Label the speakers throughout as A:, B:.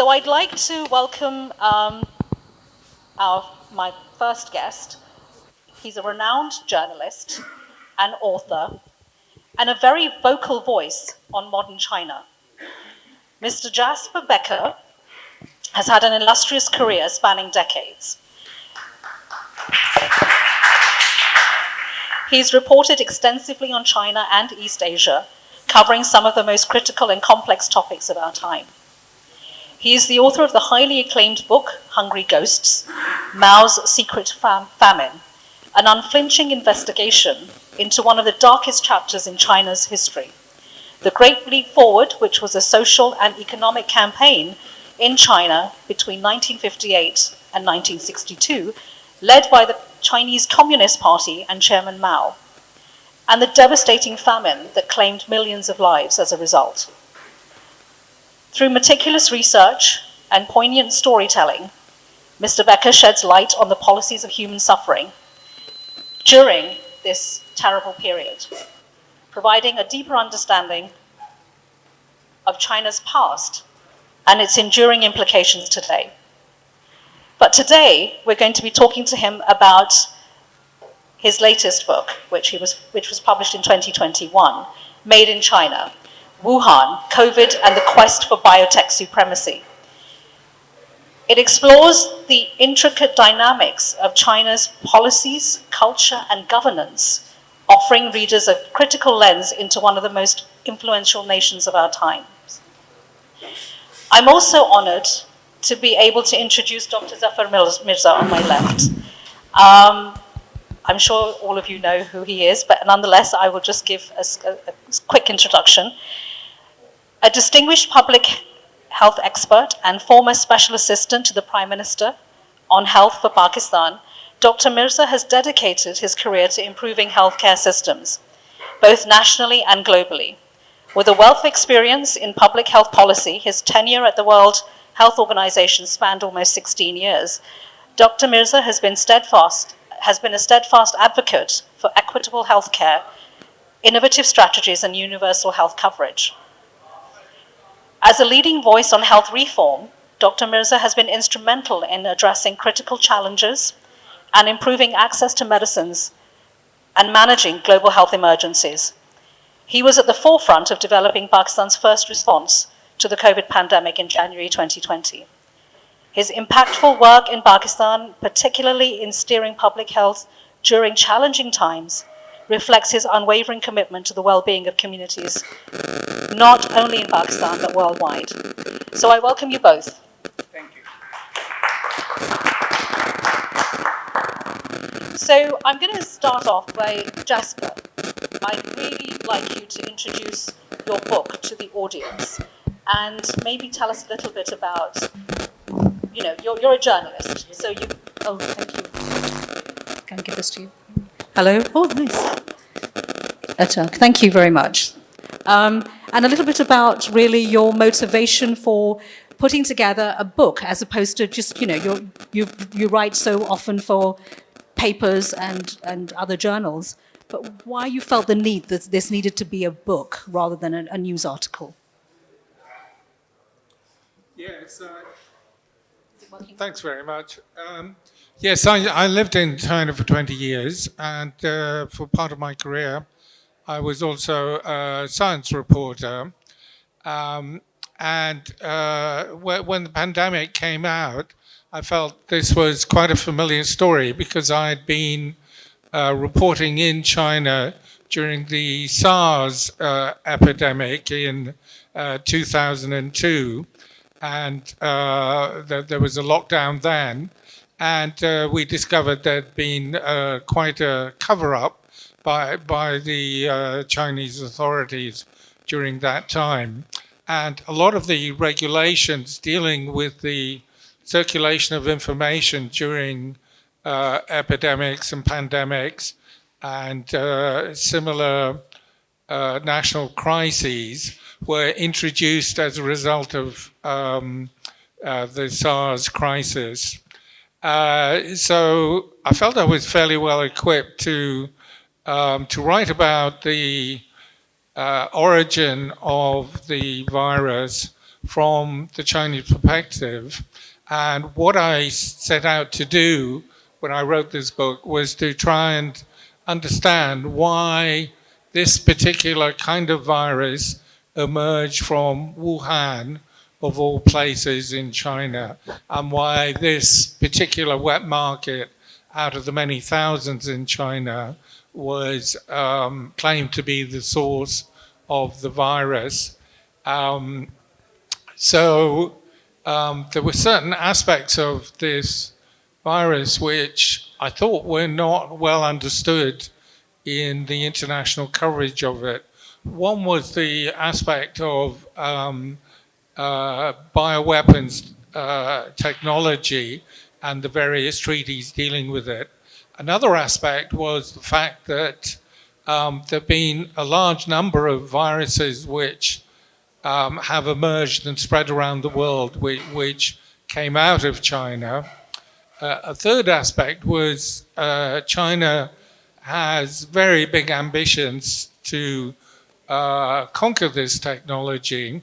A: So I'd like to welcome my first guest. He's a renowned journalist, an author, and a very vocal voice on modern China. Mr. Jasper Becker has had an illustrious career spanning decades. He's reported extensively on China and East Asia, covering some of the most critical and complex topics of our time. He is the author of the highly acclaimed book, Hungry Ghosts, Mao's Secret Famine, an unflinching investigation into one of the darkest chapters in China's history. The Great Leap Forward, which was a social and economic campaign in China between 1958 and 1962, led by the Chinese Communist Party and Chairman Mao, and the devastating famine that claimed millions of lives as a result. Through meticulous research and poignant storytelling, Mr. Becker sheds light on the policies of human suffering during this terrible period, providing a deeper understanding of China's past and its enduring implications today. But today, we're going to be talking to him about his latest book, which was published in 2021, Made in China, Wuhan, COVID and the Quest for Biotech Supremacy. It explores the intricate dynamics of China's policies, culture, and governance, offering readers a critical lens into one of the most influential nations of our times. I'm also honored to be able to introduce Dr. Zafar Mirza on my left. I'm sure all of you know who he is, but nonetheless, I will just give a quick introduction. A distinguished public health expert and former special assistant to the Prime Minister on health for Pakistan, Dr. Mirza has dedicated his career to improving healthcare systems, both nationally and globally. With a wealth of experience in public health policy, his tenure at the World Health Organization spanned almost 16 years. Dr. Mirza has been a steadfast advocate for equitable healthcare, innovative strategies, and universal health coverage. As a leading voice on health reform, Dr. Mirza has been instrumental in addressing critical challenges and improving access to medicines and managing global health emergencies. He was at the forefront of developing Pakistan's first response to the COVID pandemic in January 2020. His impactful work in Pakistan, particularly in steering public health during challenging times, reflects his unwavering commitment to the well-being of communities, not only in Pakistan, but worldwide. So I welcome you both.
B: Thank you.
A: So I'm going to start off by Jasper. I'd really like you to introduce your book to the audience and maybe tell us a little bit about, you're a journalist, so you, oh, thank you. Can I give this to you? Hello? Oh, nice. Thank you very much. And a little bit about really your motivation for putting together a book as opposed to just, you write so often for papers and other journals, but why you felt the need that this needed to be a book rather than a news article.
B: Yes, thanks very much. Yes, I lived in China for 20 years, and for part of my career, I was also a science reporter. And when the pandemic came out, I felt this was quite a familiar story because I'd been reporting in China during the SARS epidemic in 2002. And there was a lockdown then. And we discovered there'd been quite a cover-up by the Chinese authorities during that time. And a lot of the regulations dealing with the circulation of information during epidemics and pandemics and similar national crises were introduced as a result of the SARS crisis. So I felt I was fairly well equipped to write about the origin of the virus, from the Chinese perspective. And what I set out to do when I wrote this book was to try and understand why this particular kind of virus emerged from Wuhan, of all places in China, and why this particular wet market, out of the many thousands in China, was claimed to be the source of the virus. Um, so there were certain aspects of this virus which I thought were not well understood in the international coverage of it. One was the aspect of bioweapons technology and the various treaties dealing with it. Another aspect was the fact that there have been a large number of viruses which have emerged and spread around the world, which came out of China. A third aspect was China has very big ambitions to conquer this technology,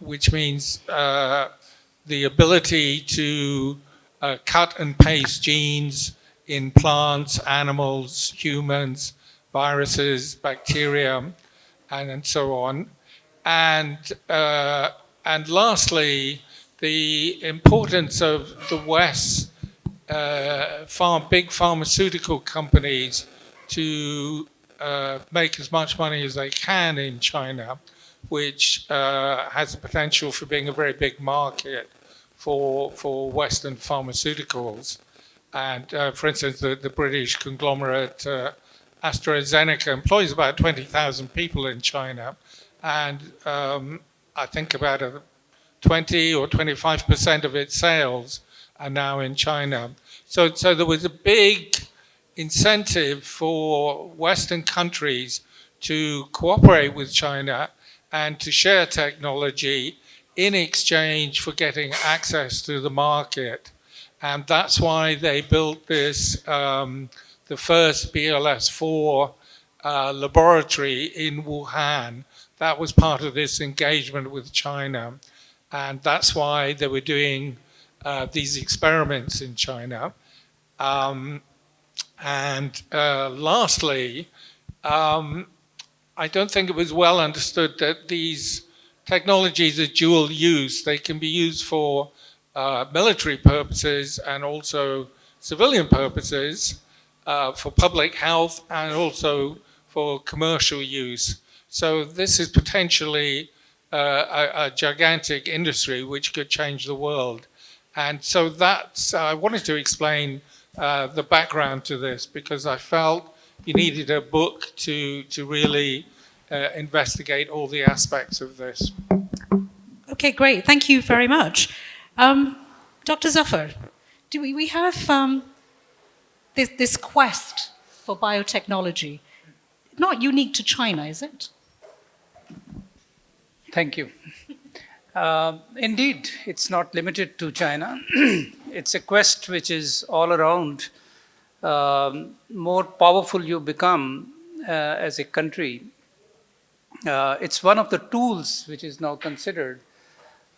B: which means the ability to cut and paste genes in plants, animals, humans, viruses, bacteria, and so on. And lastly, the importance of the West's big pharmaceutical companies to make as much money as they can in China, which has the potential for being a very big market for Western pharmaceuticals. And for instance, the British conglomerate AstraZeneca employs about 20,000 people in China. And I think about 20 or 25% of its sales are now in China. So there was a big incentive for Western countries to cooperate with China and to share technology in exchange for getting access to the market. And that's why they built this, the first BLS-4 laboratory in Wuhan. That was part of this engagement with China. And that's why they were doing these experiments in China. Lastly, I don't think it was well understood that these technologies are dual use. They can be used for military purposes and also civilian purposes, for public health and also for commercial use. So this is potentially a gigantic industry which could change the world. And so I wanted to explain the background to this because I felt you needed a book to really investigate all the aspects of this.
A: Okay, great. Thank you very much. Dr. Zafar, we have this quest for biotechnology, not unique to China, is it?
C: Thank you. Indeed, it's not limited to China. It's a quest which is all around. More powerful you become as a country. It's one of the tools which is now considered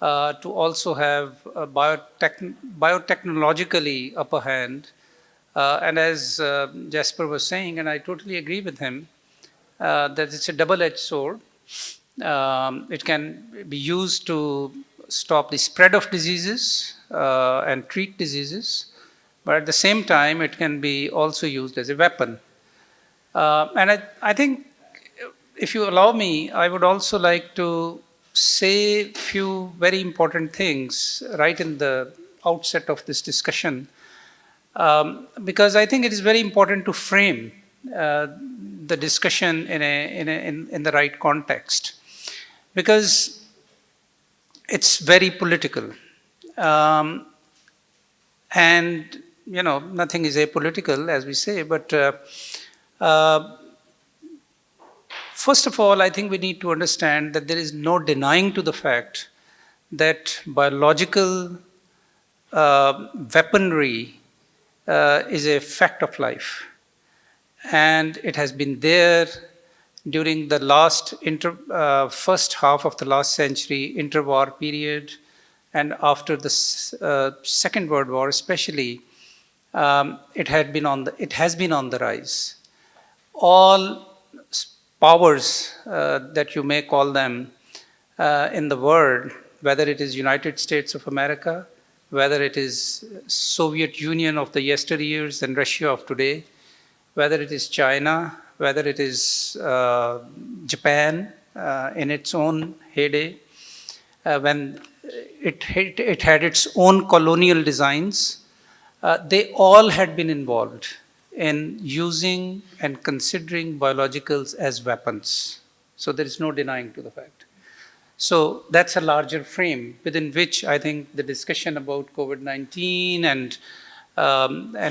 C: to also have a biotechnologically upper hand. And as Jasper was saying, and I totally agree with him, that it's a double-edged sword. It can be used to stop the spread of diseases and treat diseases, but at the same time, it can be also used as a weapon. And I think, if you allow me, I would also like to say a few very important things right in the outset of this discussion, because I think it is very important to frame the discussion in the right context, because it's very political. And, you know, nothing is apolitical, as we say, but first of all, I think we need to understand that there is no denying to the fact that biological weaponry is a fact of life. And it has been there during the first half of the last century, interwar period, and after the Second World War, especially, it has been on the rise. All powers that you may call them in the world, whether it is United States of America, whether it is Soviet Union of the yesteryears and Russia of today, whether it is China, whether it is Japan in its own heyday, when it had its own colonial designs, they all had been involved in using and considering biologicals as weapons. So there is no denying to the fact. So that's a larger frame within which I think the discussion about COVID-19 and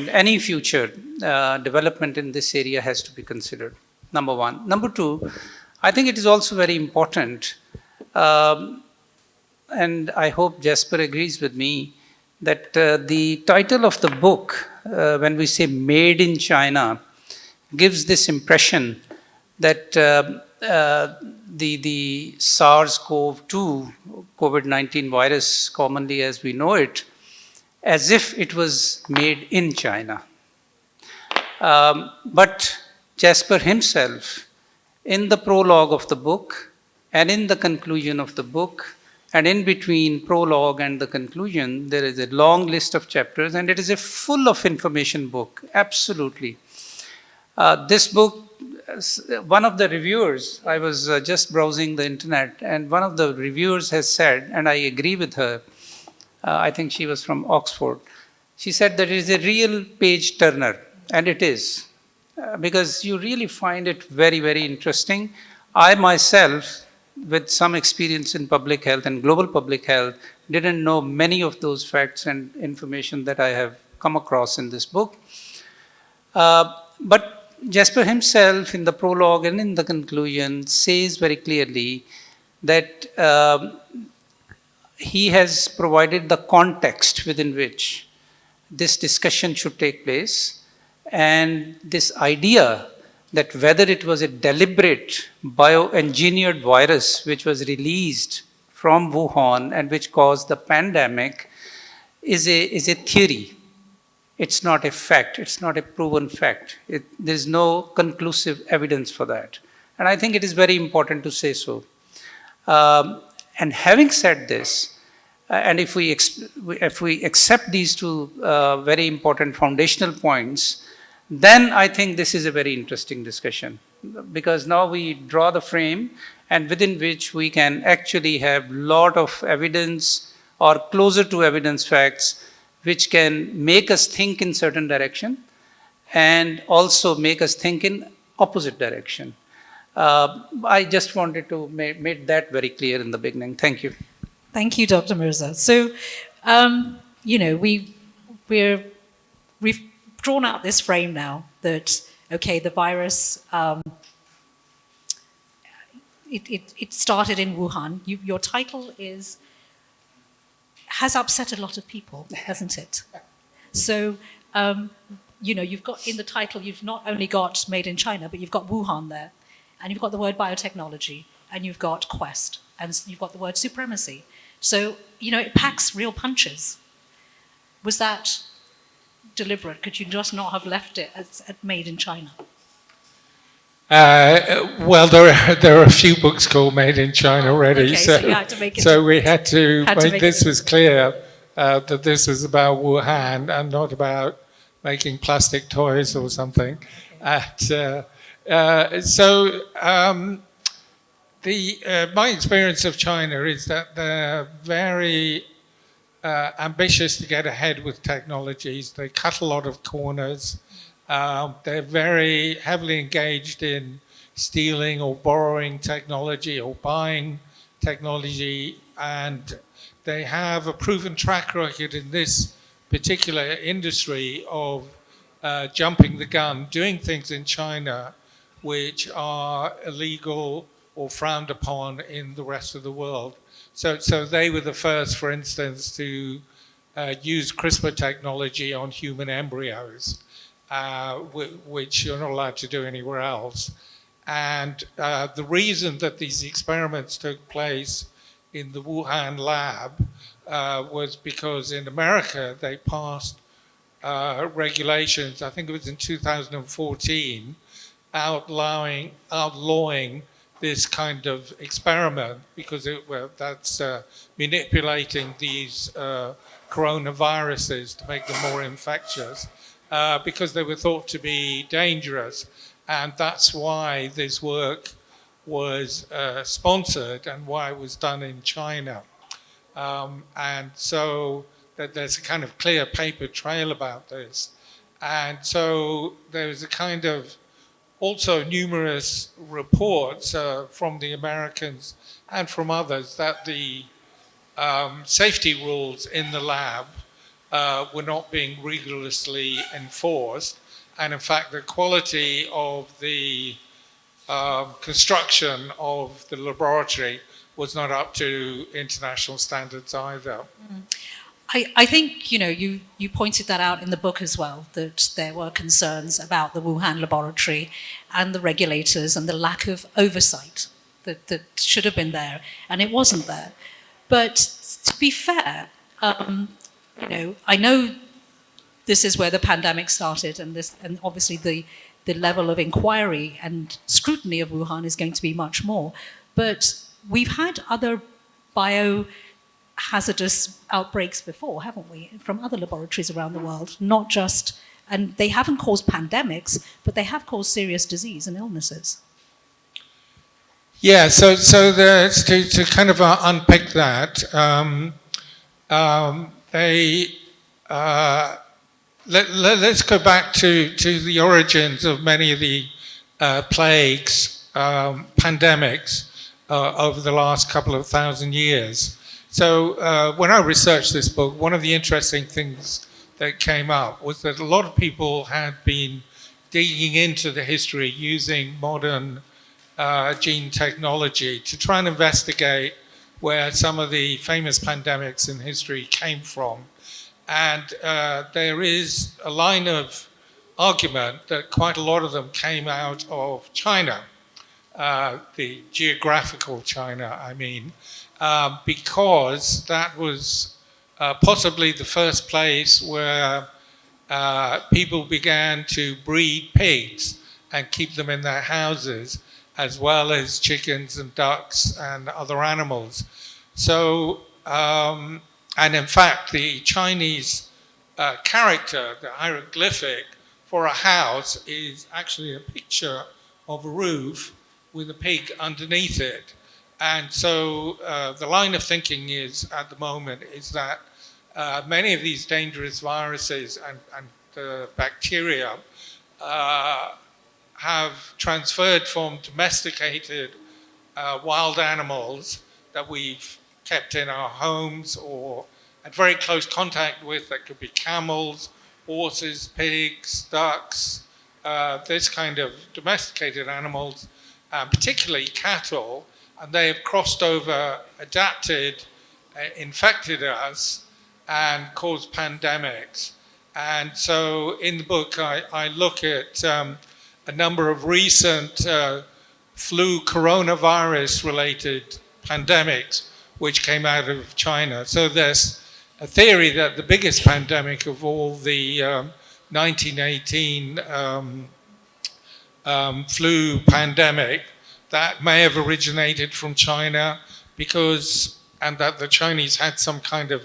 C: any future development in this area has to be considered, number one. Number two, I think it is also very important, and I hope Jasper agrees with me, that the title of the book, when we say Made in China, gives this impression that the SARS-CoV-2, COVID-19 virus, commonly as we know it, as if it was made in China. But Jasper himself, in the prologue of the book and in the conclusion of the book, and in between prologue and the conclusion, there is a long list of chapters, and it is a full of information book, absolutely. This book, one of the reviewers, I was just browsing the internet, and one of the reviewers has said, and I agree with her, I think she was from Oxford, she said that it is a real page turner, and it is, because you really find it very, very interesting. I myself, with some experience in public health and global public health, didn't know many of those facts and information that I have come across in this book. But Jasper himself, in the prologue and in the conclusion, says very clearly that he has provided the context within which this discussion should take place, and this idea that whether it was a deliberate bioengineered virus which was released from Wuhan and which caused the pandemic is a theory. It's not a fact. It's not a proven fact. There's no conclusive evidence for that. And I think it is very important to say so. And having said this, and if we accept these two very important foundational points, then I think this is a very interesting discussion, because now we draw the frame and within which we can actually have a lot of evidence or closer to evidence facts which can make us think in certain direction and also make us think in opposite direction. I just wanted to make that very clear in the beginning. Thank you.
A: Thank you, Dr. Mirza. So, we've drawn out this frame now that, okay, the virus, it started in Wuhan. Your title has upset a lot of people, hasn't it? So, you've got in the title, you've not only got Made in China, but you've got Wuhan there, and you've got the word biotechnology, and you've got Quest, and you've got the word supremacy. So, it packs real punches. Was that deliberate? Could you just not have left it as Made in China?
B: Well, there are a few books called Made in China already,
A: okay, so you had to make it.
B: So we had to make this was clear that this was about Wuhan and not about making plastic toys or something. Okay. My experience of China is that they're very ambitious to get ahead with technologies. They cut a lot of corners. They're very heavily engaged in stealing or borrowing technology or buying technology, and they have a proven track record in this particular industry of jumping the gun, doing things in China which are illegal or frowned upon in the rest of the world. So they were the first, for instance, to use CRISPR technology on human embryos, which you're not allowed to do anywhere else. And the reason that these experiments took place in the Wuhan lab was because in America they passed regulations, I think it was in 2014, outlawing this kind of experiment because that's manipulating these coronaviruses to make them more infectious because they were thought to be dangerous. And that's why this work was sponsored and why it was done in China. And so there's a kind of clear paper trail about this. And so there's a kind of also numerous reports from the Americans and from others that the safety rules in the lab were not being rigorously enforced. And in fact, the quality of the construction of the laboratory was not up to international standards either.
A: I think, you pointed that out in the book as well, that there were concerns about the Wuhan laboratory and the regulators and the lack of oversight that should have been there, and it wasn't there. But to be fair, I know this is where the pandemic started, and obviously the level of inquiry and scrutiny of Wuhan is going to be much more. But we've had other biohazardous outbreaks before, haven't we, from other laboratories around the world, not just, and they haven't caused pandemics, but they have caused serious disease and illnesses.
B: Yeah, so to kind of unpick that, let's go back to the origins of many of the plagues, pandemics over the last couple of thousand years. So when I researched this book, one of the interesting things that came up was that a lot of people had been digging into the history using modern gene technology to try and investigate where some of the famous pandemics in history came from. And there is a line of argument that quite a lot of them came out of China, the geographical China, I mean, because that was possibly the first place where people began to breed pigs and keep them in their houses, as well as chickens and ducks and other animals. So, and in fact, the Chinese character, the hieroglyphic for a house is actually a picture of a roof with a pig underneath it. And so the line of thinking is, at the moment, is that many of these dangerous viruses and bacteria have transferred from domesticated wild animals that we've kept in our homes or at very close contact with. That could be camels, horses, pigs, ducks, this kind of domesticated animals, particularly cattle, and they have crossed over, adapted, infected us, and caused pandemics. And so in the book, I look at a number of recent flu coronavirus-related pandemics which came out of China. So there's a theory that the biggest pandemic of all, the 1918 flu pandemic, that may have originated from China because, and that the Chinese had some kind of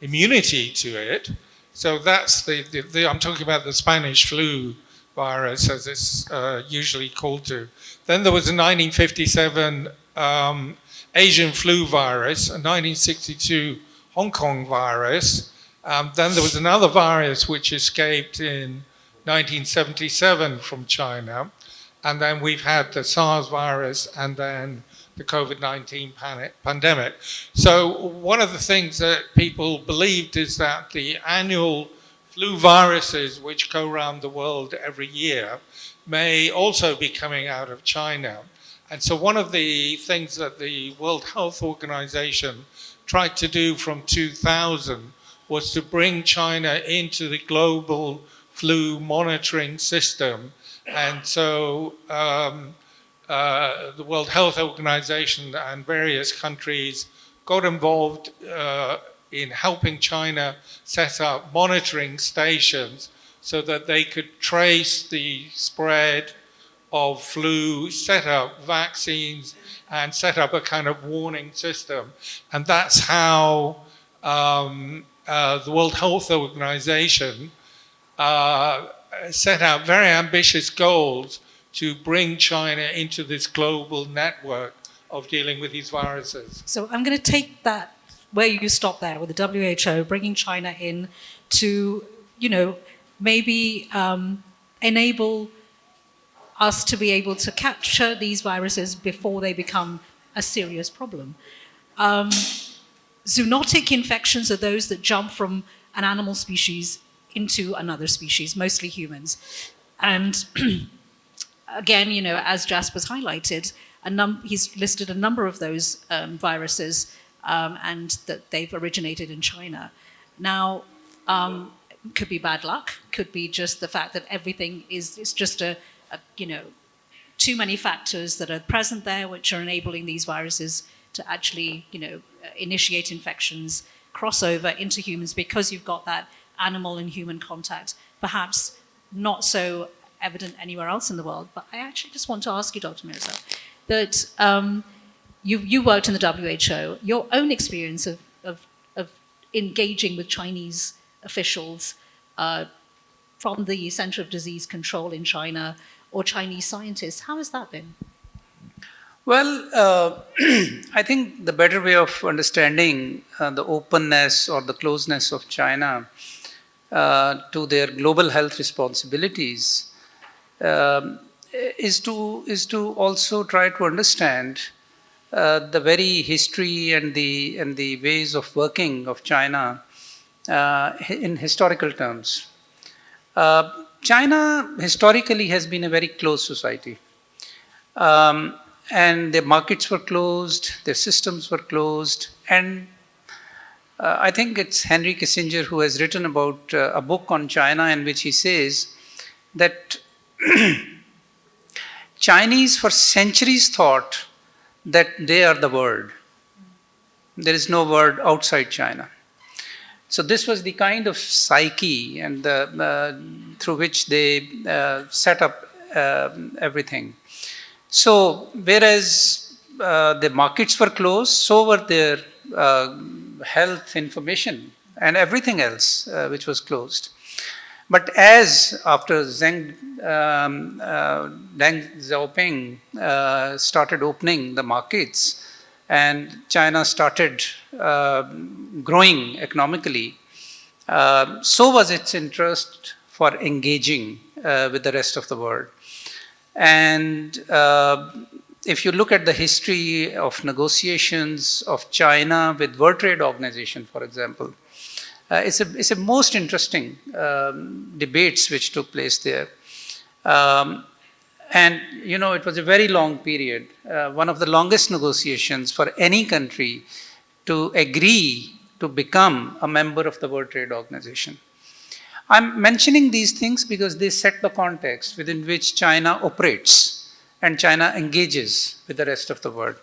B: immunity to it. So that's I'm talking about the Spanish flu virus, as it's usually called to. Then there was a 1957 Asian flu virus, a 1962 Hong Kong virus. Then there was another virus which escaped in 1977 from China. And then we've had the SARS virus and then the COVID-19 pandemic. So one of the things that people believed is that the annual flu viruses which go around the world every year may also be coming out of China. And so one of the things that the World Health Organization tried to do from 2000 was to bring China into the global flu monitoring system. And so the World Health Organization and various countries got involved in helping China set up monitoring stations so that they could trace the spread of flu, set up vaccines, and set up a kind of warning system. And that's how the World Health Organization set out very ambitious goals to bring China into this global network of dealing with these viruses.
A: So I'm going to take that where you stop there with the WHO, bringing China in to, maybe enable us to be able to capture these viruses before they become a serious problem. Zoonotic infections are those that jump from an animal species into another species, mostly humans. And again, as Jasper's highlighted, he's listed a number of those viruses and that they've originated in China. Now, could be bad luck, could be just the fact that everything is just too many factors that are present there which are enabling these viruses to actually, initiate infections, cross over into humans because you've got that animal and human contact, perhaps not so evident anywhere else in the world. But I actually just want to ask you, Dr. Mirza, that you worked in the WHO, your own experience of engaging with Chinese officials from the Center of Disease Control in China or Chinese scientists, how has that been?
C: Well, I think the better way of understanding the openness or the closeness of China to their global health responsibilities is to also try to understand the very history and the ways of working of China in historical terms. China historically has been a very closed society. And their markets were closed, their systems were closed, and I think it's Henry Kissinger who has written about a book on China in which he says that Chinese for centuries thought that they are the world. There is no world outside China. So this was the kind of psyche and through which they set up everything. So whereas the markets were closed, so were their health information and everything else which was closed. But as after Deng Xiaoping started opening the markets and China started growing economically, so was its interest for engaging with the rest of the world. And if you look at the history of negotiations of China with World Trade Organization, for example, it's a most interesting debates which took place there. And, it was a very long period, one of the longest negotiations for any country to agree to become a member of the World Trade Organization. I'm mentioning these things because they set the context within which China operates and China engages with the rest of the world.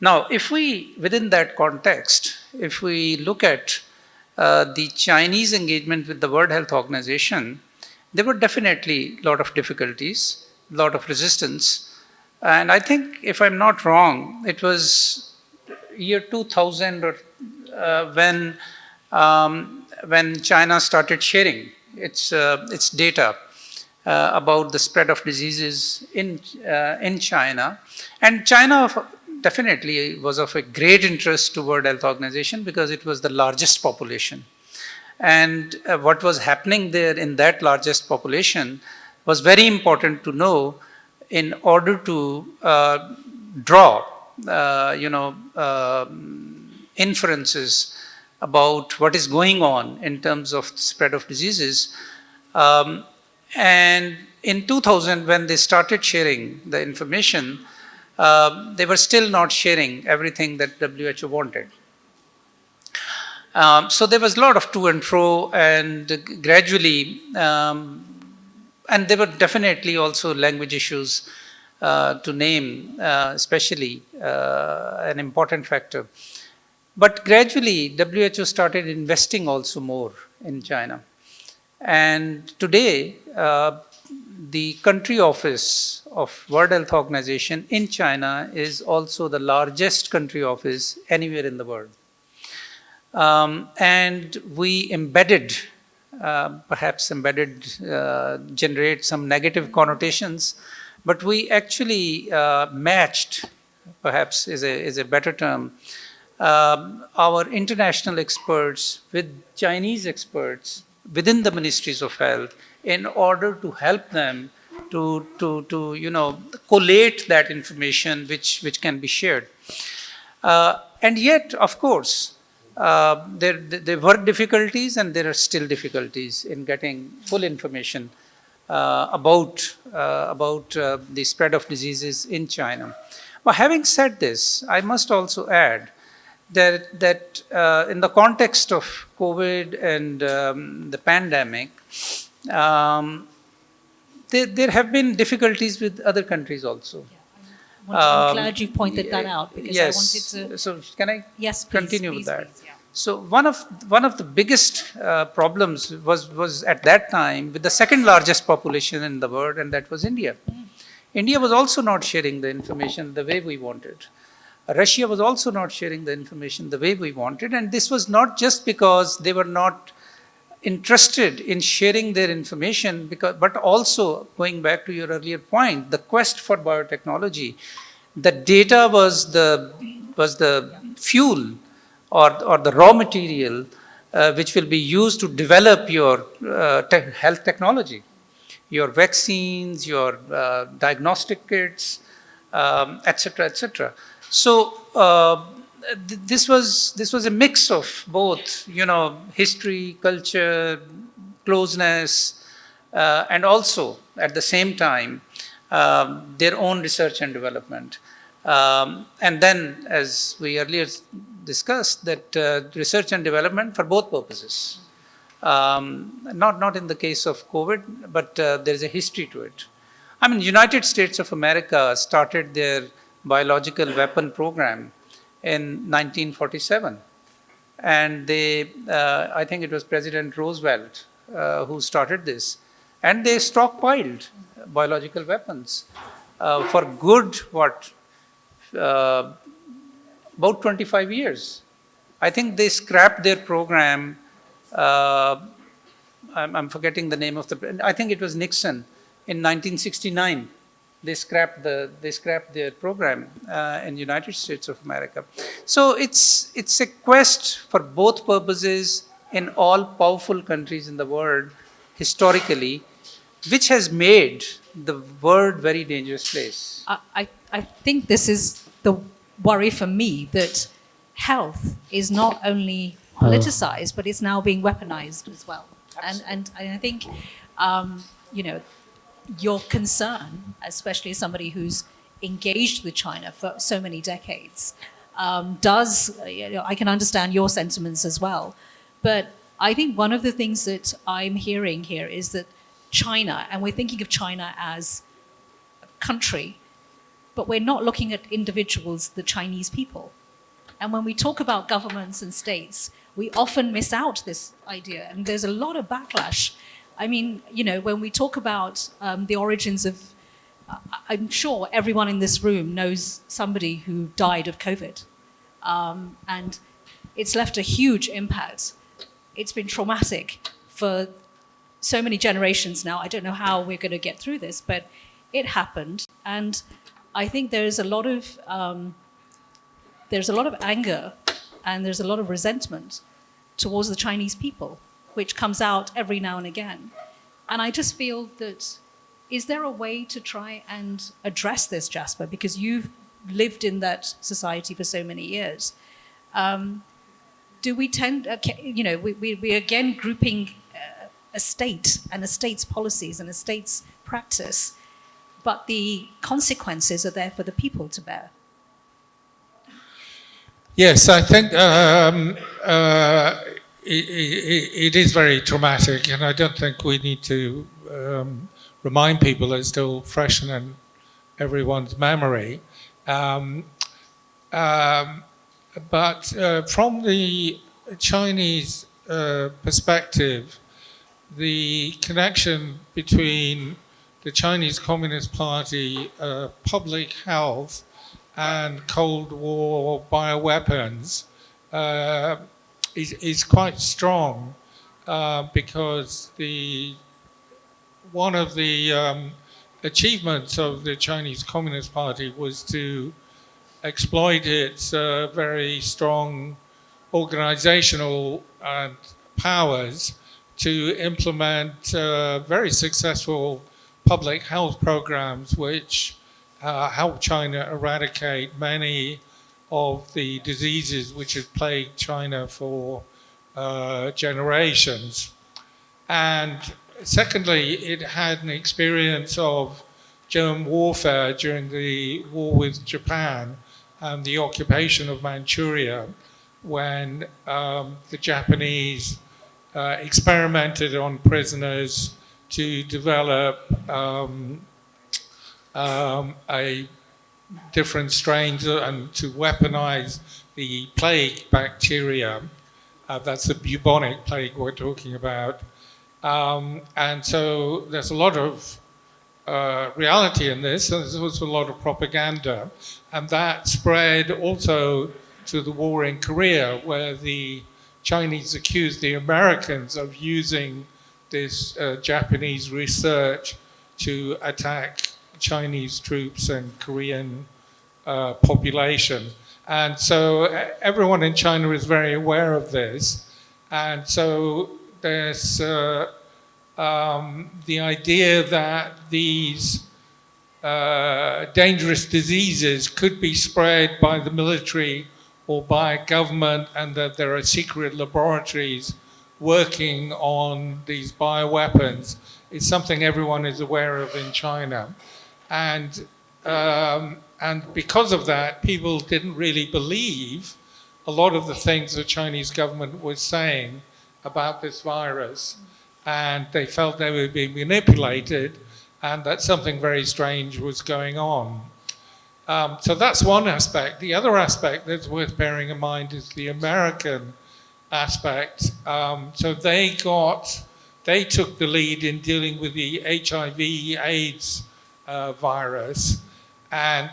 C: Now, within that context, if we look at the Chinese engagement with the World Health Organization, there were definitely a lot of difficulties, a lot of resistance. And I think, if I'm not wrong, it was year 2000 or when China started sharing its data about the spread of diseases in China. And China definitely was of a great interest to World Health Organization because it was the largest population. And what was happening there in that largest population was very important to know in order to draw, inferences about what is going on in terms of the spread of diseases. And in 2000, when they started sharing the information, they were still not sharing everything that WHO wanted. So there was a lot of to and fro, and gradually, and there were definitely also language issues to name, especially an important factor. But gradually, WHO started investing also more in China. And today, the country office of World Health Organization in China is also the largest country office anywhere in the world. And we embedded, perhaps embedded generate some negative connotations, but we actually matched, perhaps is a better term, our international experts with Chinese experts within the ministries of health in order to help them to collate that information which can be shared. And yet, of course, there were difficulties and there are still difficulties in getting full information about the spread of diseases in China. But having said this, I must also add that in the context of COVID and the pandemic, there have been difficulties with other countries also.
A: I'm glad you pointed that out, because
C: yes.
A: I wanted to.
C: So can I
A: Yes, please,
C: continue
A: please,
C: with that?
A: please, yeah.
C: So one of the biggest problems was at that time with the second largest population in the world, and that was India. India was also not sharing the information the way we wanted. Russia was also not sharing the information the way we wanted, and this was not just because they were not interested in sharing their information, but also, going back to your earlier point, the quest for biotechnology, the data was the fuel or the raw material which will be used to develop your health technology, your vaccines, your diagnostic kits, etc., etc. So this was a mix of both, history, culture, closeness, and also at the same time their own research and development. And then, as we earlier discussed, that research and development for both purposes. Not in the case of COVID, but there is a history to it. I mean, United States of America started their biological weapon program in 1947. And I think it was President Roosevelt who started this. And they stockpiled biological weapons for good, about 25 years. I think they scrapped their program. I'm forgetting the name of I think it was Nixon in 1969. They scrapped their program in the United States of America. So it's a quest for both purposes in all powerful countries in the world historically, which has made the world very dangerous place.
A: I think this is the worry for me, that health is not only politicized, but it's now being weaponized as well. And I think, your concern, especially as somebody who's engaged with China for so many decades, I can understand your sentiments as well. But I think one of the things that I'm hearing here is that China, and we're thinking of China as a country, but we're not looking at individuals, the Chinese people. And when we talk about governments and states, we often miss out this idea. And there's a lot of backlash. I mean, when we talk about the origins of, I'm sure everyone in this room knows somebody who died of COVID. And it's left a huge impact. It's been traumatic for so many generations now. I don't know how we're going to get through this, but it happened. And I think there's a lot of anger and there's a lot of resentment towards the Chinese people, which comes out every now and again. And I just feel that, is there a way to try and address this, Jasper? Because you've lived in that society for so many years. Do we tend, we're again grouping a state and a state's policies and a state's practice, but the consequences are there for the people to bear.
B: Yes, I think it is very traumatic, and I don't think we need to remind people that it's still fresh and everyone's memory. Um, um, but from the Chinese perspective, the connection between the Chinese Communist Party, public health, and Cold War bioweapons is quite strong because one of the achievements of the Chinese Communist Party was to exploit its very strong organizational and powers to implement very successful public health programs which helped China eradicate many of the diseases which had plagued China for generations. And secondly, it had an experience of germ warfare during the war with Japan and the occupation of Manchuria, when the Japanese experimented on prisoners to develop a different strains and to weaponize the plague bacteria. That's the bubonic plague we're talking about. And so there's a lot of reality in this, and there's also a lot of propaganda. And that spread also to the war in Korea, where the Chinese accused the Americans of using this Japanese research to attack Chinese troops and Korean population. And so everyone in China is very aware of this. And so there's the idea that these dangerous diseases could be spread by the military or by government, and that there are secret laboratories working on these bioweapons. It's something everyone is aware of in China. And because of that, people didn't really believe a lot of the things the Chinese government was saying about this virus. And they felt they were being manipulated and that something very strange was going on. So that's one aspect. The other aspect that's worth bearing in mind is the American aspect. So they took the lead in dealing with the HIV/AIDS virus. And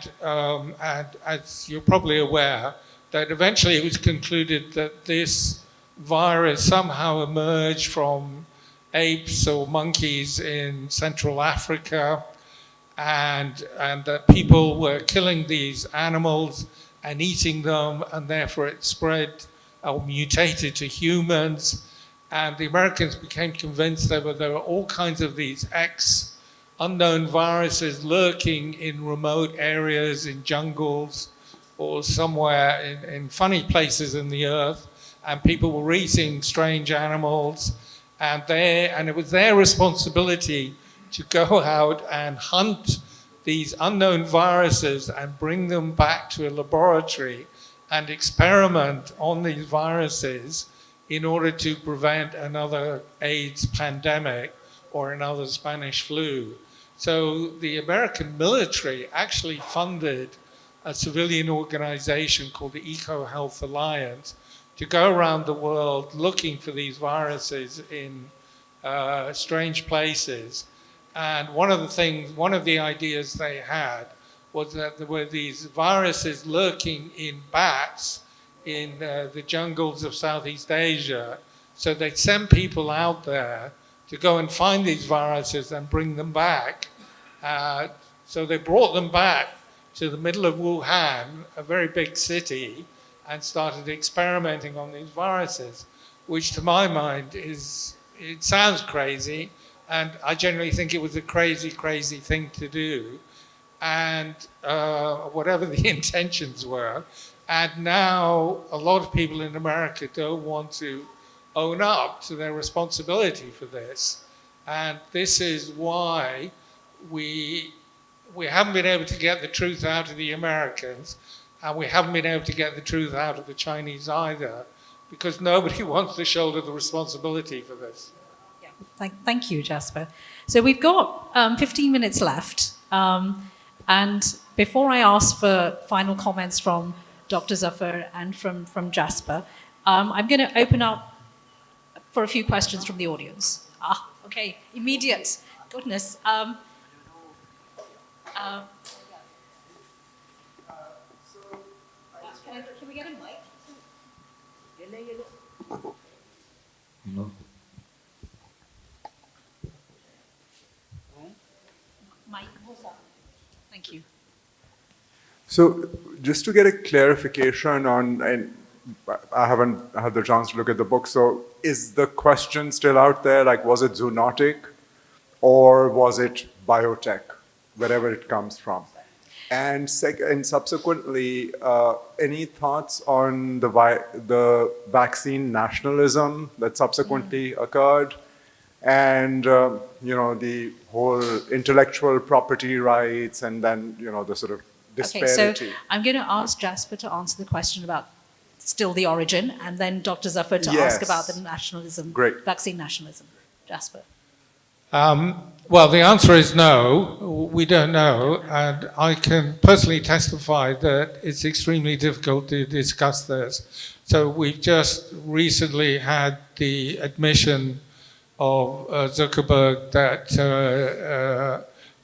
B: as you're probably aware, that eventually it was concluded that this virus somehow emerged from apes or monkeys in Central Africa, and that people were killing these animals and eating them, and therefore it spread or mutated to humans. And the Americans became convinced that there were all kinds of these unknown viruses lurking in remote areas, in jungles, or somewhere in funny places in the earth, and people were eating strange animals, and it was their responsibility to go out and hunt these unknown viruses and bring them back to a laboratory and experiment on these viruses in order to prevent another AIDS pandemic or another Spanish flu. So the American military actually funded a civilian organization called the Eco Health Alliance to go around the world looking for these viruses in strange places. And one of the ideas they had was that there were these viruses lurking in bats in the jungles of Southeast Asia. So they'd send people out there to go and find these viruses and bring them back. So they brought them back to the middle of Wuhan, a very big city, and started experimenting on these viruses, which to my mind it sounds crazy, and I generally think it was a crazy, crazy thing to do, and whatever the intentions were. And now a lot of people in America don't want to own up to their responsibility for this. And this is why we haven't been able to get the truth out of the Americans, and we haven't been able to get the truth out of the Chinese either, because nobody wants to shoulder the responsibility for this.
A: Yeah. Thank you, Jasper. So we've got 15 minutes left. And before I ask for final comments from Dr. Zafar and from Jasper, I'm going to open up for a few questions from the audience. Okay, immediate. Goodness. Can we get a mic?
D: No.
A: Mic. Thank you.
E: So just to get a clarification on, and I haven't had the chance to look at the book, so is the question still out there, like was it zoonotic or was it biotech, wherever it comes from? And subsequently, any thoughts on the vaccine nationalism that subsequently occurred? And the whole intellectual property rights, and then the sort of disparity.
A: Okay, so I'm going to ask Jasper to answer the question about still the origin, and then Dr. Zafar to ask about the nationalism, vaccine nationalism. Jasper.
B: Well, the answer is no. We don't know, and I can personally testify that it's extremely difficult to discuss this. So we've just recently had the admission of Zuckerberg that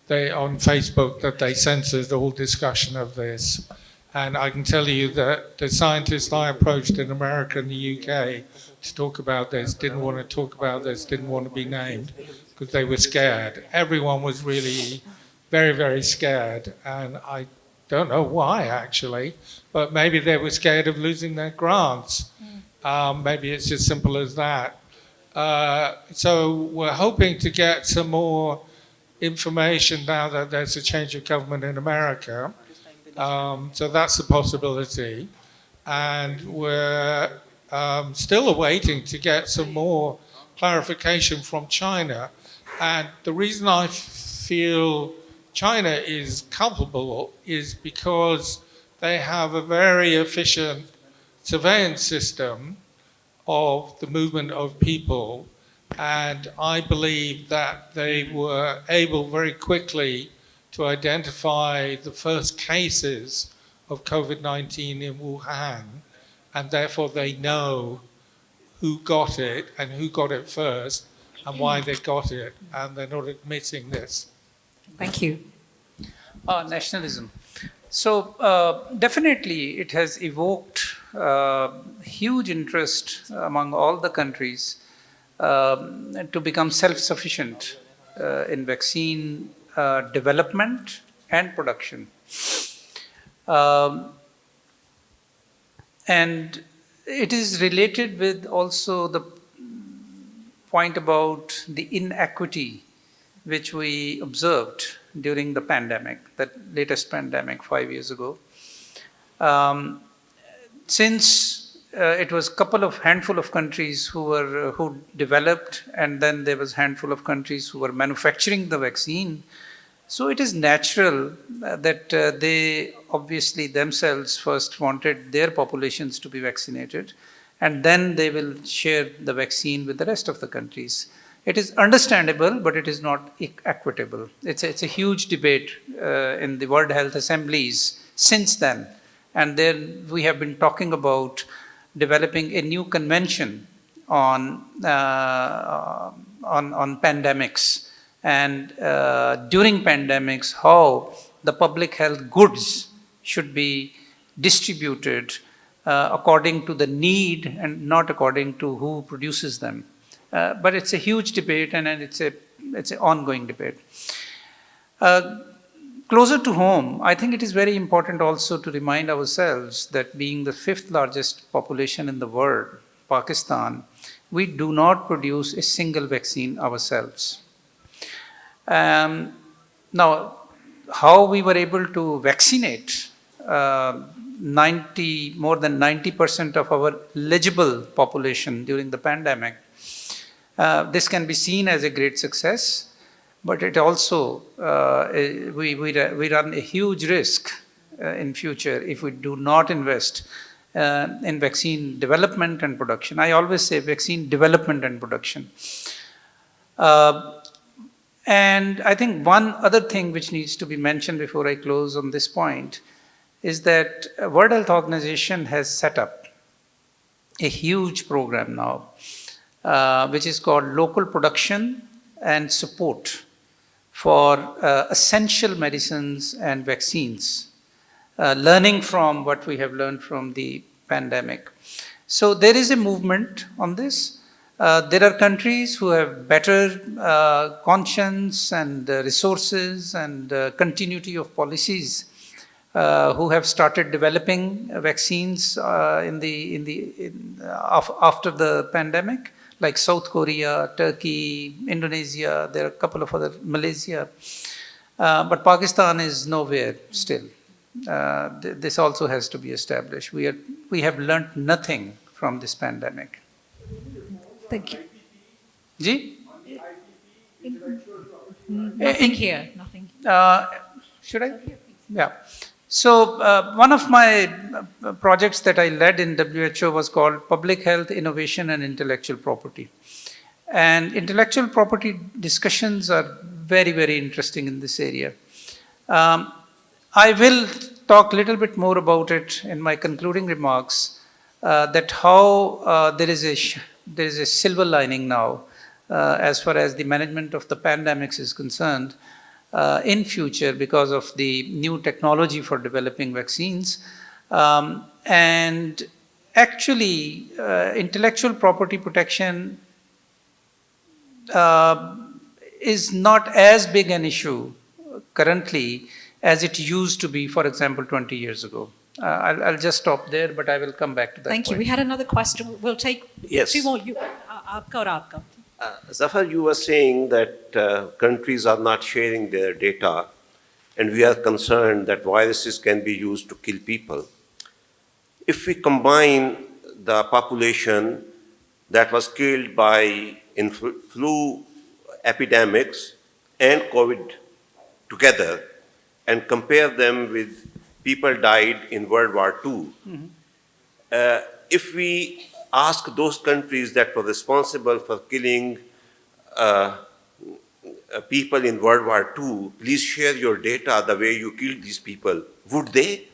B: they on Facebook that they censored all discussion of this. And I can tell you that the scientists I approached in America and the UK to talk about this didn't want to talk about this, didn't want to be named because they were scared. Everyone was really very, very scared. And I don't know why actually, but maybe they were scared of losing their grants. Maybe it's as simple as that. So we're hoping to get some more information now that there's a change of government in America. So that's a possibility. And we're still awaiting to get some more clarification from China. And the reason I feel China is culpable is because they have a very efficient surveillance system of the movement of people, and I believe that they were able very quickly to identify the first cases of COVID-19 in Wuhan, and therefore they know who got it and who got it first and why they got it, and they're not admitting this.
A: Thank you.
C: Nationalism. So definitely it has evoked huge interest among all the countries to become self-sufficient in vaccine development and production. And it is related with also the point about the inequity which we observed during the pandemic, that latest pandemic 5 years ago. Since it was handful of countries who developed, and then there was handful of countries who were manufacturing the vaccine. So it is natural that they obviously themselves first wanted their populations to be vaccinated, and then they will share the vaccine with the rest of the countries. It is understandable, but it is not equitable. It's a huge debate in the World Health Assemblies since then. And then we have been talking about developing a new convention on pandemics, and during pandemics, how the public health goods should be distributed according to the need and not according to who produces them. But it's a huge debate, and it's an ongoing debate. Closer to home, I think it is very important also to remind ourselves that being the 5th largest population in the world, Pakistan, we do not produce a single vaccine ourselves. Now, how we were able to vaccinate more than 90% of our eligible population during the pandemic, this can be seen as a great success. But it also, we run a huge risk in future if we do not invest in vaccine development and production. I always say vaccine development and production. And I think one other thing which needs to be mentioned before I close on this point is that World Health Organization has set up a huge program now, which is called local production and support for essential medicines and vaccines, learning from what we have learned from the pandemic. So there is a movement on this. There are countries who have better conscience and resources and continuity of policies who have started developing vaccines after the pandemic, like South Korea, Turkey, Indonesia. There are a couple of other, Malaysia, but Pakistan is nowhere still. This also has to be established. We have learned nothing from this pandemic.
A: Thank you.
C: Ji?
A: Nothing here. Nothing.
C: Should I? Yeah. So one of my projects that I led in WHO was called Public Health, Innovation and Intellectual Property. And intellectual property discussions are very, very interesting in this area. I will talk a little bit more about it in my concluding remarks, that how there is a silver lining now as far as the management of the pandemics is concerned. In future, because of the new technology for developing vaccines. And actually, intellectual property protection is not as big an issue currently as it used to be, for example, 20 years ago. I'll just stop there, but I will come back to that
A: Thank
C: point.
A: you. We had another question. We'll take two more. Aapka.
F: Zafar, you were saying that countries are not sharing their data, and we are concerned that viruses can be used to kill people. If we combine the population that was killed by flu epidemics and COVID together and compare them with people died in World War II, if we ask those countries that were responsible for killing people in World War II, please share your data the way you killed these people, would they?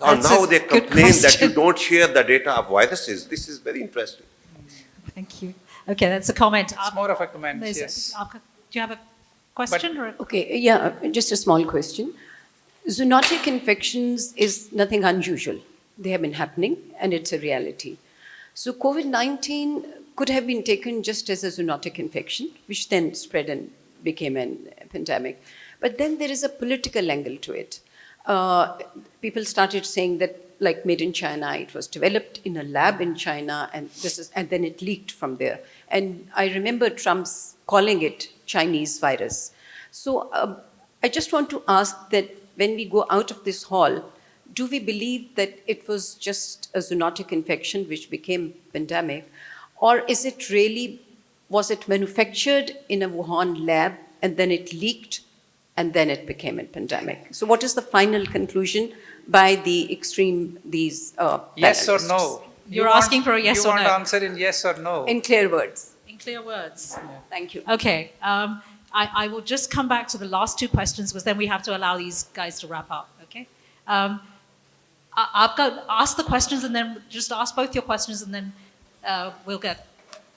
F: Or now they complain that you don't share the data of viruses. This is very interesting.
A: Thank you. Okay, that's a comment.
C: It's more of a comment, yes.
A: Do you have a question?
G: Okay, yeah, just a small question. Zoonotic infections is nothing unusual. They have been happening, and it's a reality. So COVID-19 could have been taken just as a zoonotic infection, which then spread and became a pandemic. But then there is a political angle to it. People started saying that, like made in China, it was developed in a lab in China, and then it leaked from there. And I remember Trump's calling it Chinese virus. So I just want to ask that when we go out of this hall, do we believe that it was just a zoonotic infection which became pandemic, or is it really, was it manufactured in a Wuhan lab and then it leaked and then it became a pandemic? So what is the final conclusion by the extreme, these
C: Yes or
G: panelists?
C: no?
A: You're asking for a yes or no?
C: You want answer in yes or no?
G: In clear words.
A: In clear words.
G: Yeah. Thank you.
A: Okay. I will just come back to the last two questions because then we have to allow these guys to wrap up. Okay. Ask the questions and then just ask both your questions and then we'll get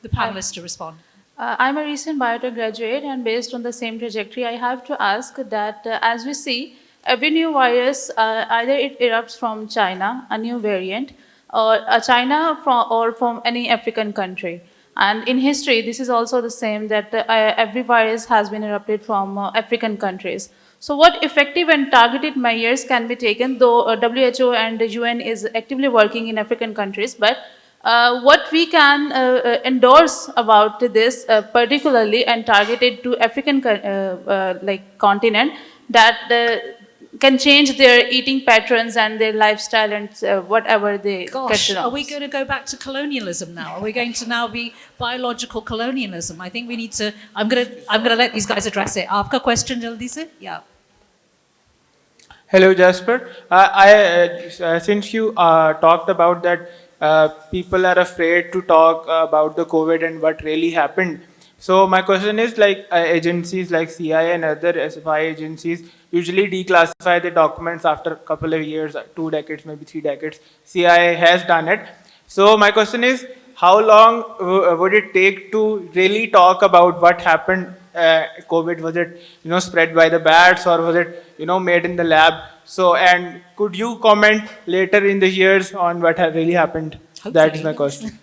A: the panelists to respond.
H: I'm a recent Biotech graduate, and based on the same trajectory, I have to ask that as we see, every new virus, either it erupts from China, a new variant, or China or from any African country. And in history, this is also the same, that every virus has been erupted from African countries. So what effective and targeted measures can be taken, though WHO and the UN is actively working in African countries, but what we can endorse about this particularly and targeted to African continent that can change their eating patterns and their lifestyle and whatever they
A: Gosh, are we going to go back to colonialism now? Are we going to now be biological colonialism? I think we need to. I'm going to let these guys address it. Aapka question, jaldi se? Yeah.
I: Hello, Jasper. Since you talked about that people are afraid to talk about the COVID and what really happened. So my question is, like, agencies like CIA and other spy agencies usually declassify the documents after a couple of years, 2 decades, maybe 3 decades. CIA has done it. So my question is, how long would it take to really talk about what happened? COVID, was it spread by the bats, or was it made in the lab? So, and could you comment later in the years on what really happened? That is my question.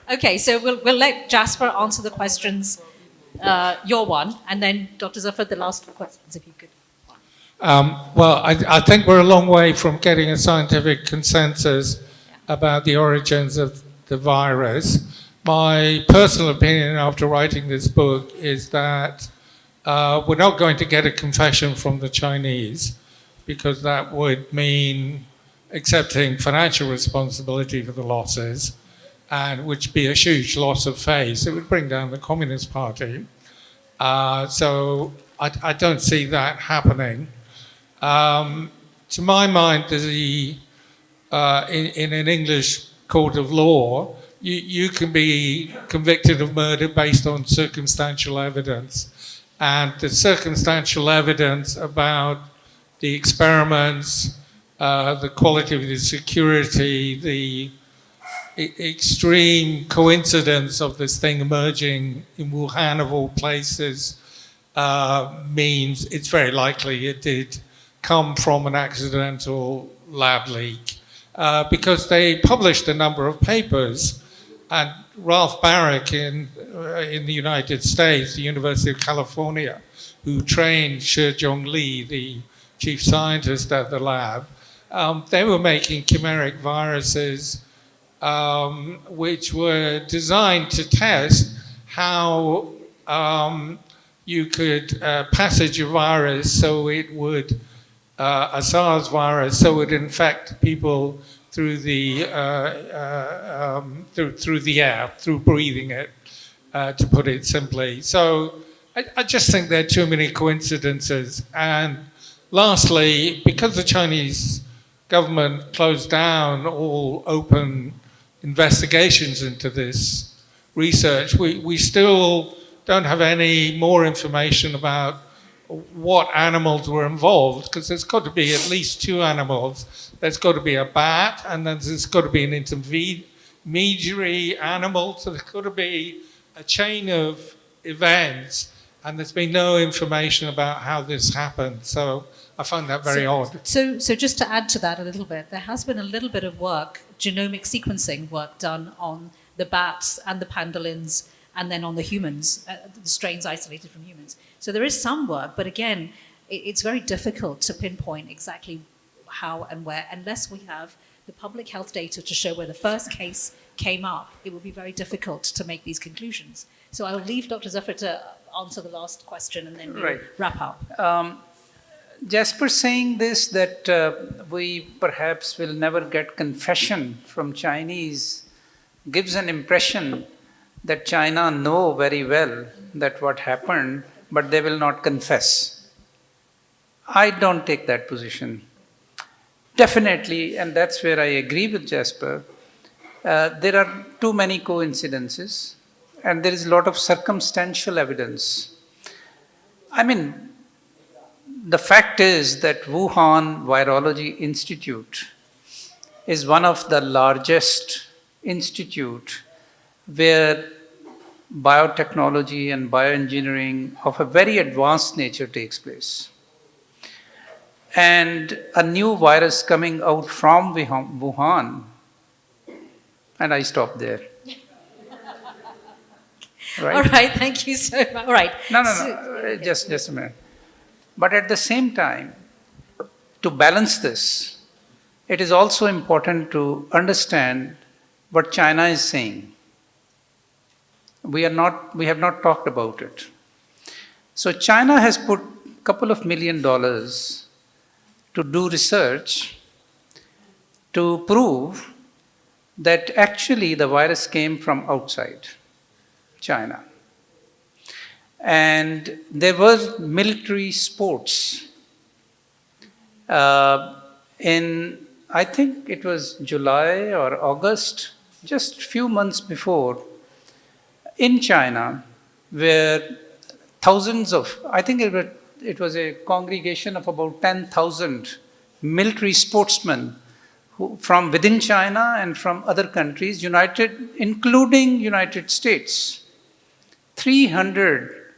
A: Okay, so we'll let Jasper answer the questions, your one, and then Dr. Zafar, the last questions, if you could.
B: Well, I think we're a long way from getting a scientific consensus about the origins of the virus. My personal opinion after writing this book is that we're not going to get a confession from the Chinese, because that would mean accepting financial responsibility for the losses, and which would be a huge loss of face. It would bring down the Communist Party. So I don't see that happening. To my mind, in an English court of law, you can be convicted of murder based on circumstantial evidence. And the circumstantial evidence about the experiments, the quality of the security, the extreme coincidence of this thing emerging in Wuhan of all places means it's very likely it did come from an accidental lab leak, because they published a number of papers, and Ralph Barrick in the United States, the University of California, who trained Shizhong Li, the chief scientist at the lab, they were making chimeric viruses which were designed to test how you could passage a virus so it would, a SARS virus, so it would infect people through the through the air, through breathing it, to put it simply. So I just think there are too many coincidences. And lastly, because the Chinese government closed down all open investigations into this research, we still don't have any more information about what animals were involved, because there's got to be at least 2 animals. There's got to be a bat, and then there's got to be an intermediary animal, so there's got to be a chain of events, and there's been no information about how this happened. So I find that very odd.
A: So just to add to that a little bit, there has been a little bit of work, genomic sequencing work done on the bats and the pangolins, and then on the humans, the strains isolated from humans. So there is some work, but again, it's very difficult to pinpoint exactly how and where, unless we have the public health data to show where the first case came up. It will be very difficult to make these conclusions. So I'll leave Dr. Zafar to answer the last question, and then we'll wrap up.
C: Jasper saying this, that we perhaps will never get confession from Chinese, gives an impression that China know very well that what happened, but they will not confess. I don't take that position. Definitely, and that's where I agree with Jasper, there are too many coincidences, and there is a lot of circumstantial evidence. I mean, the fact is that Wuhan Virology Institute is one of the largest institute where biotechnology and bioengineering of a very advanced nature takes place. And a new virus coming out from Wuhan, and I stop there. Right?
A: All right, thank you so much. All right.
C: No, just a minute. But at the same time, to balance this, it is also important to understand what China is saying. We have not talked about it. So China has put a couple of $1 million to do research to prove that actually the virus came from outside China. And there was military sports. In, I think it was July or August, just few months before, in China, where thousands of, I think it was a congregation of about 10,000 military sportsmen who, from within China and from other countries, united, including United States. 300,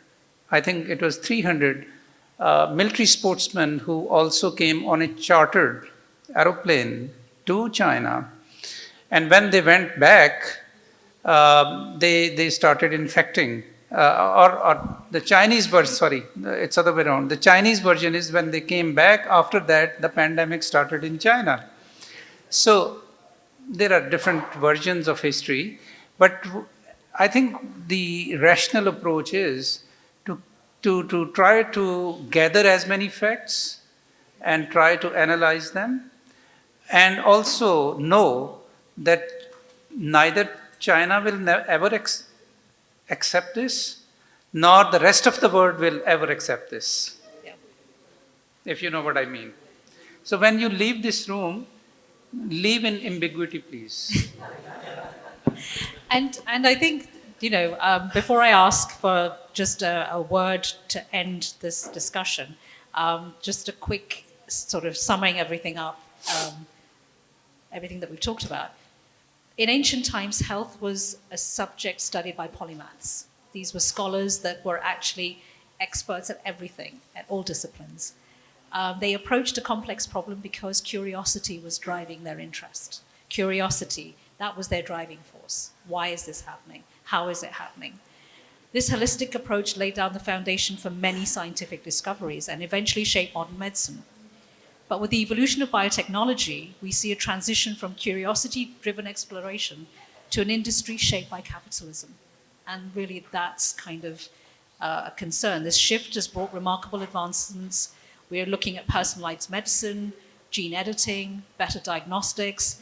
C: I think it was 300 military sportsmen who also came on a chartered aeroplane to China. And when they went back, they started infecting. Or the Chinese version, sorry, it's other way around. The Chinese version is when they came back, after that, the pandemic started in China. So there are different versions of history, but I think the rational approach is to try to gather as many facts and try to analyze them, and also know that neither China will ever accept this, nor the rest of the world will ever accept this. Yeah. If you know what I mean. So when you leave this room, leave in ambiguity, please.
A: And I think, before I ask for just a word to end this discussion, just a quick sort of summing everything up, everything that we've talked about. In ancient times, health was a subject studied by polymaths. These were scholars that were actually experts at everything, at all disciplines. They approached a complex problem because curiosity was driving their interest. Curiosity, that was their driving force. Why is this happening? How is it happening? This holistic approach laid down the foundation for many scientific discoveries and eventually shaped modern medicine. But with the evolution of biotechnology, we see a transition from curiosity-driven exploration to an industry shaped by capitalism. And really, that's kind of a concern. This shift has brought remarkable advancements. We're looking at personalized medicine, gene editing, better diagnostics,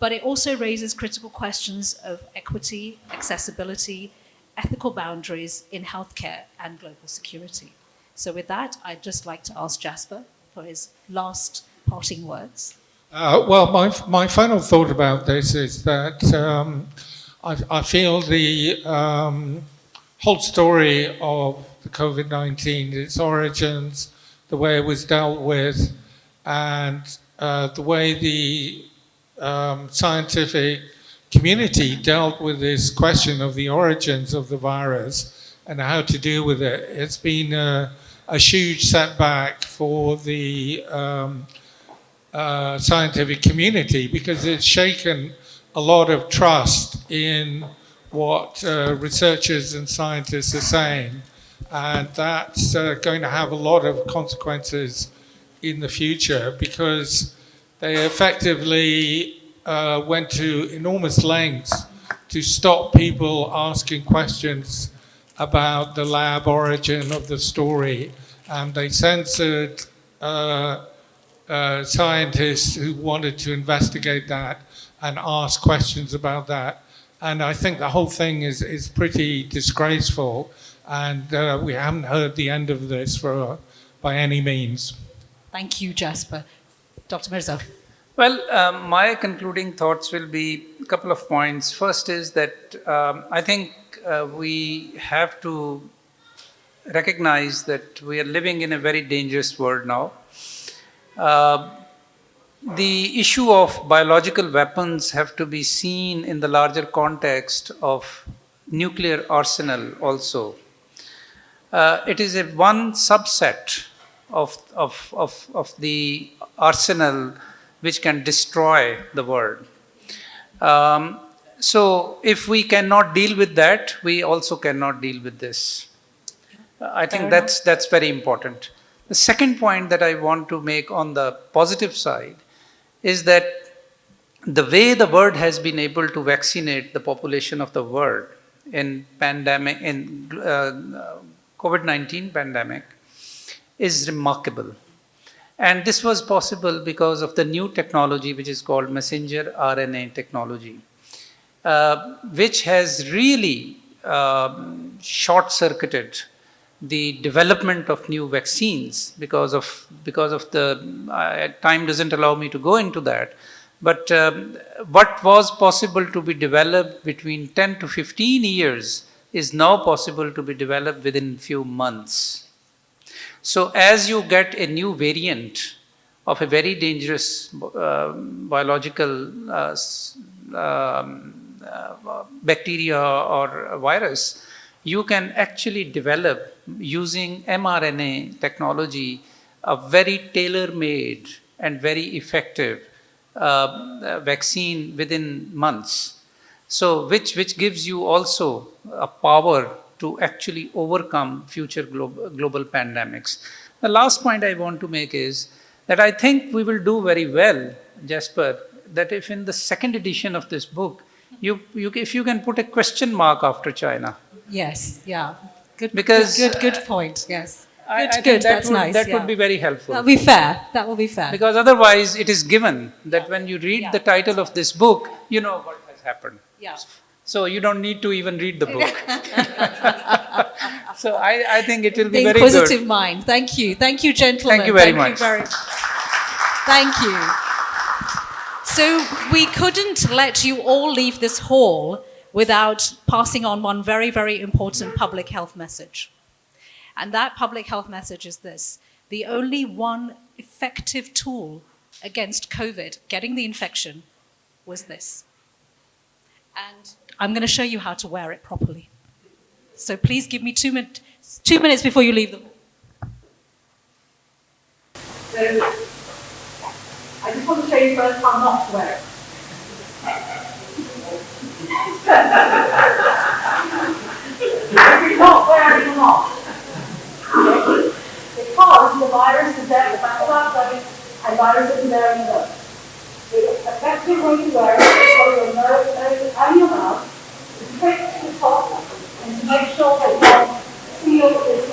A: but it also raises critical questions of equity, accessibility, ethical boundaries in healthcare and global security. So with that, I'd just like to ask Jasper for his last parting words.
B: Well, my final thought about this is that I feel the whole story of the COVID-19, its origins, the way it was dealt with, and the way the scientific community dealt with this question of the origins of the virus and how to deal with it. It's been a huge setback for the scientific community because it's shaken a lot of trust in what researchers and scientists are saying. And that's going to have a lot of consequences in the future because they effectively went to enormous lengths to stop people asking questions about the lab origin of the story. And they censored scientists who wanted to investigate that and ask questions about that. And I think the whole thing is pretty disgraceful. And we haven't heard the end of this by any means.
A: Thank you, Jasper. Dr. Mirza.
C: Well, my concluding thoughts will be a couple of points. First is that I think we have to recognize that we are living in a very dangerous world now. The issue of biological weapons have to be seen in the larger context of nuclear arsenal also. It is one subset of the arsenal which can destroy the world. So if we cannot deal with that, we also cannot deal with this. I think that's very important. The second point that I want to make on the positive side is that the way the world has been able to vaccinate the population of the world in COVID-19 pandemic is remarkable. And this was possible because of the new technology which is called messenger RNA technology, which has really short-circuited the development of new vaccines because of the time doesn't allow me to go into that. But what was possible to be developed between 10 to 15 years is now possible to be developed within few months. So as you get a new variant of a very dangerous biological bacteria or virus, you can actually develop, using mRNA technology, a very tailor-made and very effective vaccine within months. So which gives you also a power to actually overcome future global pandemics. The last point I want to make is that I think we will do very well, Jasper, that if in the second edition of this book, if you can put a question mark after China.
J: Yes, yeah. Good,
C: because
J: good point, yes.
C: I
J: Good,
C: that's
J: nice.
C: That
J: yeah.
C: would be very helpful.
J: That will be fair. That will be fair.
C: Because otherwise it is given that when you read the title of this book, you know what has happened.
J: Yeah.
C: So you don't need to even read the book. So I think it will be
J: the
C: very good.
J: inquisitive mind. Thank you, gentlemen.
C: Thank you very much.
J: Thank you. So we couldn't let you all leave this hall without passing on one very, very important public health message. And that public health message is this: the only one effective tool against COVID, getting the infection, was this. And I'm going to show you how to wear it properly. So please give me 2 minutes before you leave the hall. So I just want to show you first how not to wear it. If you're not wearing a mask, because the virus is there, the bacterial going, and virus isn't there in the The effective way to wear it is for your nose and your mouth to fix the top and to make sure that you seal this